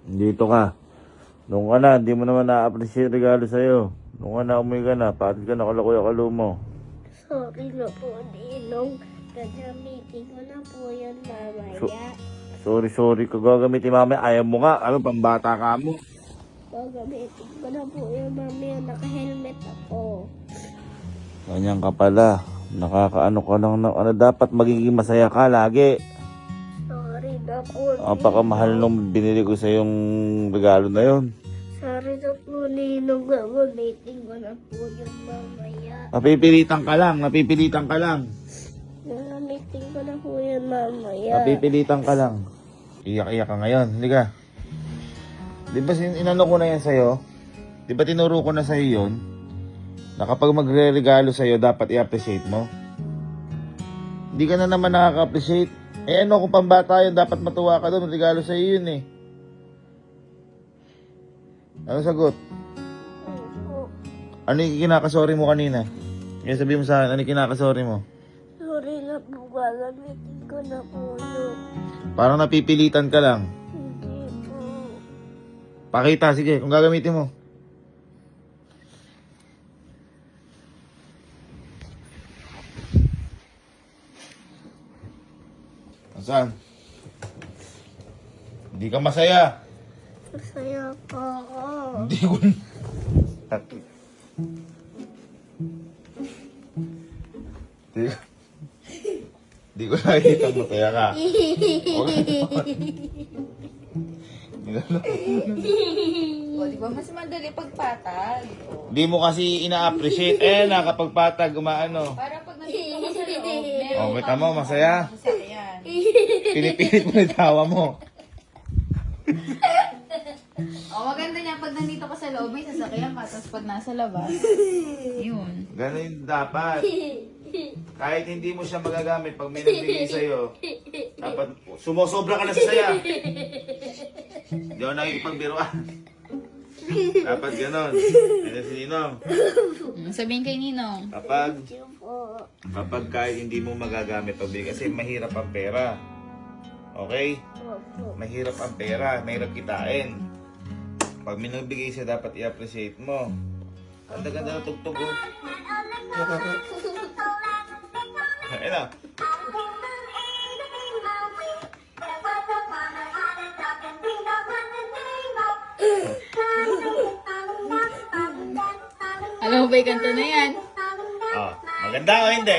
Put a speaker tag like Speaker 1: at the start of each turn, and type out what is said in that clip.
Speaker 1: Dito ka. Doon ka na, hindi mo naman na-appreciate regalo sa'yo. Doon ka na, umuwi ka na. Patid ka na, kalakuya kalo mo.
Speaker 2: Sorry na po, Ninong. Gagamitin ko na po yun mamaya.
Speaker 1: Sorry ka gagamitin mamaya. Ayaw mo nga. Ano, pambata ka mo.
Speaker 2: Gagamitin ko na po yun mamaya. Naka-helmet ako.
Speaker 1: Ganyan ka pala. Nakakaano ka lang na, ano, dapat magiging masaya ka lagi.
Speaker 2: Sorry na po,
Speaker 1: Ang pakamahal nung binili ko sa yung regalo na yon.
Speaker 2: Sorry na po, Ninong. Gagamitin ko na po yun mamaya.
Speaker 1: Napipilitan ka lang.
Speaker 2: Gagamitin ko na po yun mamaya.
Speaker 1: Napipilitan ka lang. Iyak-iyak ka ngayon. Hindi ka. Di ba inano ko na yan sa'yo? Di ba tinuro ko na sa'yo yun? Na kapag magre-regalo sa'yo, dapat i-appreciate mo. Hindi ka na naman nakaka-appreciate. Eh ano kung pambata yun, dapat matuwa ka doon. Regalo sa'yo yun eh. Ano sagot?
Speaker 2: Opo.
Speaker 1: Ano yung kinakasorry mo kanina? Kaya sabihin mo sa akin, ano yung kinakasorry mo?
Speaker 2: Sorry na po, gagamitin ko na po yun.
Speaker 1: Parang napipilitan ka lang.
Speaker 2: Hindi po.
Speaker 1: Pakita, sige, kung gagamitin mo. Saan? Hindi ka masaya.
Speaker 2: Masaya po ako.
Speaker 1: Hindi ko... Hindi ko nakikita masaya ka.
Speaker 3: O, di ba mas madali pagpatag?
Speaker 1: Hindi mo kasi ina-appreciate. Nakapagpatag, umaano.
Speaker 3: Para pag nandito ka sa loob, meron
Speaker 1: Oh, kita mo, masaya.
Speaker 3: sasakyan.
Speaker 1: Pinipilit mo yung tawa mo.
Speaker 3: O, maganda niya pag nandito ka sa loob, may sasakyan ka. Tapos pag nasa labas, yun.
Speaker 1: Ganun dapat. Kahit hindi mo siya magagamit, pag may nagbigay sa'yo, dapat sumosobra ka na sa saya. Hindi ako nakikipagbiruan. Dapat ganon. Kaya si Ninong,
Speaker 3: Sabihin kay Ninong.
Speaker 2: Thank you po.
Speaker 1: kapag kahit hindi mo magagamit pagbigay, kasi mahirap ang pera. Okay?
Speaker 2: Opo.
Speaker 1: Mahirap ang pera, mahirap kitain. Pag may nagbigay siya, dapat i-appreciate mo. Ang ganda na tugtog oh. Ayun na.
Speaker 3: Alam mo ba yung kanto na yan?
Speaker 1: Oh, maganda o hindi?